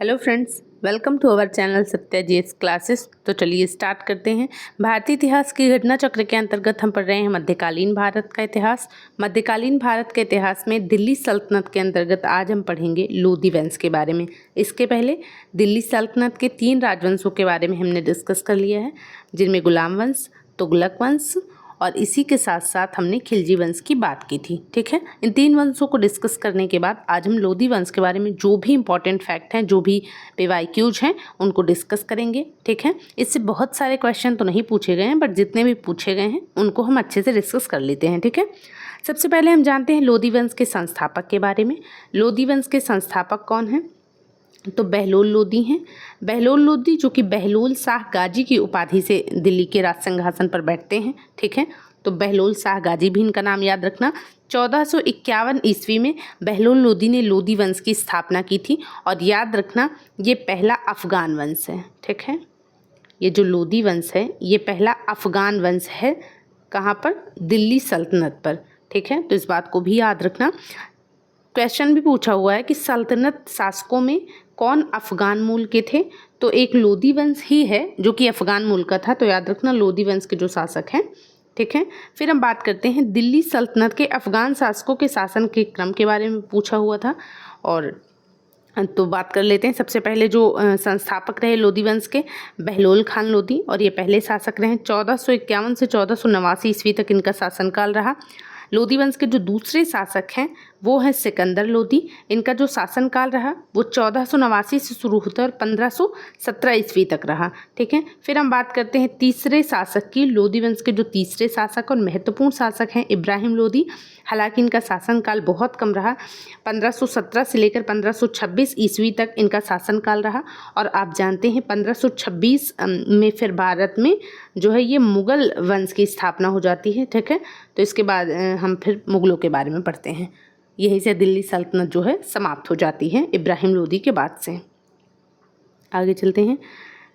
Hello friends, welcome to our channel Satya GS classes. तो चलिए start करते हैं। भारतीय इतिहास की घटना चक्र के अंतर्गत हम पढ़ रहे हैं मध्यकालीन भारत का इतिहास। मध्यकालीन भारत के इतिहास में दिल्ली सल्तनत के अंतर्गत आज हम पढ़ेंगे लोधी वंश के बारे में। इसके पहले दिल्ली सल्तनत के 3 राजवंशों के बारे में हमने डिस्कस कर लिया है, जिनमें गुलाम वंश, तुगलक वंश और इसी के साथ साथ हमने खिलजी वंश की बात की थी। ठीक है, इन 3 वंशों को डिस्कस करने के बाद आज हम लोधी वंश के बारे में जो भी इंपॉर्टेंट फैक्ट हैं, जो भी PYQs हैं, उनको डिस्कस करेंगे। ठीक है, इससे बहुत सारे क्वेश्चन तो नहीं पूछे गए हैं, बट जितने भी पूछे गए हैं उनको हम अच्छे से डिस्कस कर लेते हैं। ठीक है, सबसे पहले हम जानते हैं लोधी वंश के संस्थापक के बारे में। लोधी वंश के संस्थापक कौन हैं? तो बहलोल लोधी हैं। बहलोल लोधी जो कि बहलोल शाह गाजी की उपाधि से दिल्ली के राज सिंहासन पर बैठते हैं। ठीक है, तो बहलोल शाह गाजी भी इनका नाम याद रखना। 1451 ईस्वी में बहलोल लोधी ने लोधी वंश की स्थापना की थी और याद रखना ये पहला अफगान वंश है। ठीक है, ये जो लोधी वंश है ये पहला अफगान वंश है। कहाँ पर? दिल्ली सल्तनत पर। ठीक है, तो इस बात को भी याद रखना। क्वेश्चन भी पूछा हुआ है कि सल्तनत शासकों में कौन अफगान मूल के थे? तो एक लोधी वंश ही है जो कि अफगान मूल का था, तो याद रखना लोधी वंश के जो शासक हैं। ठीक है, फिर हम बात करते हैं दिल्ली सल्तनत के अफगान शासकों के शासन के क्रम के बारे में पूछा हुआ था, और तो बात कर लेते हैं। सबसे पहले जो संस्थापक रहे लोधी वंश के, बहलोल खान लोधी, और ये पहले शासक रहे। 1451 से 1489 ईस्वी तक इनका शासनकाल रहा। लोधी वंश के जो दूसरे शासक हैं वो हैं सिकंदर लोधी। इनका जो शासनकाल रहा वो 1489 से शुरू होता है और 1517 ईस्वी तक रहा। ठीक है, फिर हम बात करते हैं तीसरे शासक की। लोधी वंश के जो तीसरे शासक और महत्वपूर्ण शासक हैं इब्राहिम लोधी। हालांकि इनका शासनकाल बहुत कम रहा, 1517 से लेकर 1526 ईस्वी तक इनका शासनकाल रहा। और आप जानते हैं 1526 में फिर भारत में जो है ये मुग़ल वंश की स्थापना हो जाती है। ठीक है, तो इसके बाद हम फिर मुग़लों के बारे में पढ़ते हैं। यहीं से दिल्ली सल्तनत जो है समाप्त हो जाती है इब्राहिम लोधी के बाद से। आगे चलते हैं,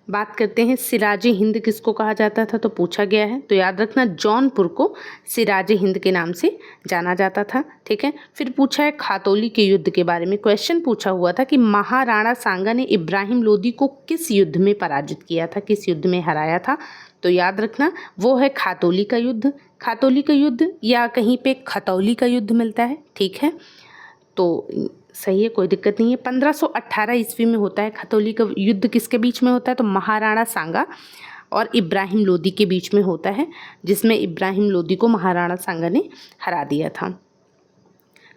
बात करते हैं सिराजे हिंद किसको कहा जाता था, तो पूछा गया है। तो याद रखना जौनपुर को सिराजे हिंद के नाम से जाना जाता था। ठीक है, फिर पूछा है खातौली के युद्ध के बारे में। क्वेश्चन पूछा हुआ था कि महाराणा सांगा ने इब्राहिम लोधी को किस युद्ध में पराजित किया था, किस युद्ध में हराया था? तो याद रखना वो है खातौली का युद्ध। खातौली का युद्ध या कहीं पे खतौली का युद्ध मिलता है। ठीक है, तो सही है, कोई दिक्कत नहीं है। 1518 ईस्वी में होता है खतौली का युद्ध। किसके बीच में होता है? तो महाराणा सांगा और इब्राहिम लोधी के बीच में होता है, जिसमें इब्राहिम लोधी को महाराणा सांगा ने हरा दिया था।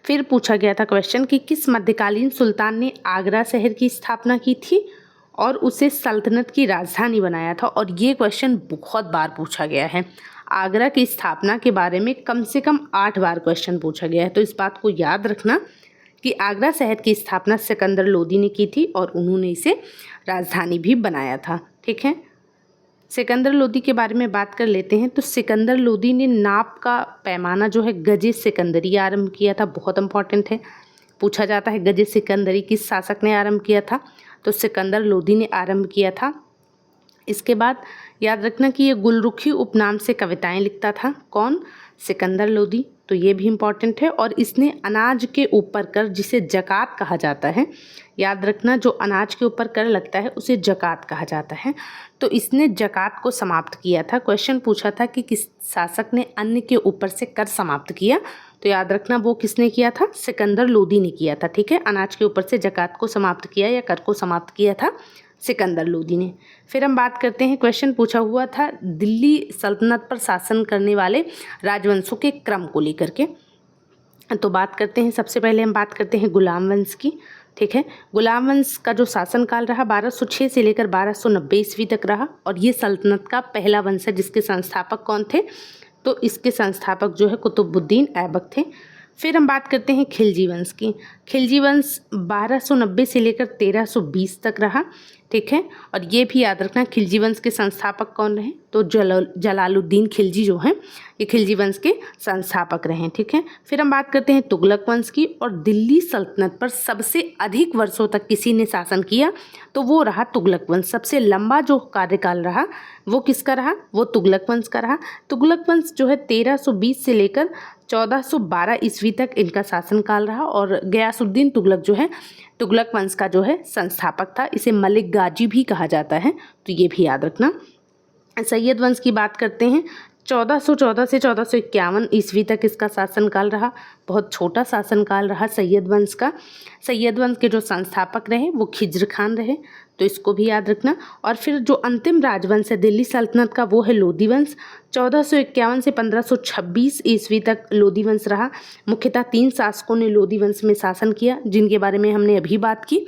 फिर पूछा गया था क्वेश्चन कि किस मध्यकालीन सुल्तान ने आगरा शहर की स्थापना की थी और उसे सल्तनत की राजधानी बनाया था? और ये क्वेश्चन बहुत बार पूछा गया है। आगरा की स्थापना के बारे में कम से कम 8 बार क्वेश्चन पूछा गया है, तो इस बात को याद रखना कि आगरा शहर की स्थापना सिकंदर लोधी ने की थी और उन्होंने इसे राजधानी भी बनाया था। ठीक है, सिकंदर लोधी के बारे में बात कर लेते हैं। तो सिकंदर लोधी ने नाप का पैमाना जो है गजे सिकंदरी आरंभ किया था। बहुत इंपॉर्टेंट है, पूछा जाता है गजे सिकंदरी किस शासक ने आरंभ किया था? तो सिकंदर लोधी ने आरंभ किया था। इसके बाद याद रखना कि ये गुलरुखी उपनाम से कविताएं लिखता था। कौन? सिकंदर लोधी। तो ये भी इम्पॉर्टेंट है। और इसने अनाज के ऊपर कर, जिसे जकात कहा जाता है, याद रखना जो अनाज के ऊपर कर लगता है उसे जकात कहा जाता है, तो इसने जकात को समाप्त किया था। क्वेश्चन पूछा था कि किस शासक ने अन्न के ऊपर से कर समाप्त किया? तो याद रखना वो किसने किया था? सिकंदर लोधी ने किया था। ठीक है, अनाज के ऊपर से जकात को समाप्त किया या कर को समाप्त किया था सिकंदर लोधी ने। फिर हम बात करते हैं, क्वेश्चन पूछा हुआ था दिल्ली सल्तनत पर शासन करने वाले राजवंशों के क्रम को लेकर के। तो बात करते हैं, सबसे पहले हम बात करते हैं गुलाम वंश की। ठीक है, गुलाम वंश का जो शासनकाल रहा 1206 से लेकर 1290 ईस्वी तक रहा, और ये सल्तनत का पहला वंश है। जिसके संस्थापक कौन थे? तो इसके संस्थापक जो है कुतुबुद्दीन ऐबक थे। फिर हम बात करते हैं खिलजी वंश की। खिलजी वंश 1290 से लेकर 1320 तक रहा। ठीक है, और ये भी याद रखना खिलजी वंश के संस्थापक कौन रहे? तो जलालुद्दीन खिलजी जो हैं ये खिलजी वंश के संस्थापक रहे। ठीक है, फिर हम बात करते हैं तुगलक वंश की। और दिल्ली सल्तनत पर सबसे अधिक वर्षों तक किसी ने शासन किया तो वो रहा तुगलक वंश। सबसे लंबा जो कार्यकाल रहा वो किसका रहा? वो तुगलक वंश का रहा। तुगलक वंश जो है 1320 से लेकर 1412 ईस्वी तक इनका शासनकाल रहा और गयासुद्दीन तुगलक जो है तुगलक वंश का जो है संस्थापक था। इसे मलिक गाजी भी कहा जाता है, तो ये भी याद रखना। सैयद वंश की बात करते हैं। 1414 से 1451 ईस्वी तक इसका शासनकाल रहा। बहुत छोटा शासनकाल रहा सैयद वंश का। सैयद वंश के जो संस्थापक रहे वो खिज्र खान रहे, तो इसको भी याद रखना। और फिर जो अंतिम राजवंश है दिल्ली सल्तनत का वो है लोधी वंश। 1451 से 1526 ईस्वी तक लोधी वंश रहा। मुख्यतः 3 शासकों ने लोधी वंश में शासन किया, जिनके बारे में हमने अभी बात की।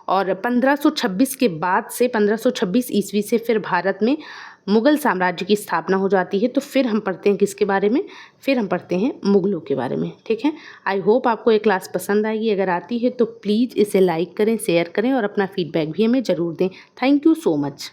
और 1526 के बाद से 1526 ईस्वी से फिर भारत में मुग़ल साम्राज्य की स्थापना हो जाती है। तो फिर हम पढ़ते हैं किसके बारे में, फिर हम पढ़ते हैं मुग़लों के बारे में। ठीक है, आई होप आपको ये क्लास पसंद आएगी। अगर आती है तो प्लीज़ इसे लाइक करें, शेयर करें और अपना फीडबैक भी हमें ज़रूर दें। Thank you so much.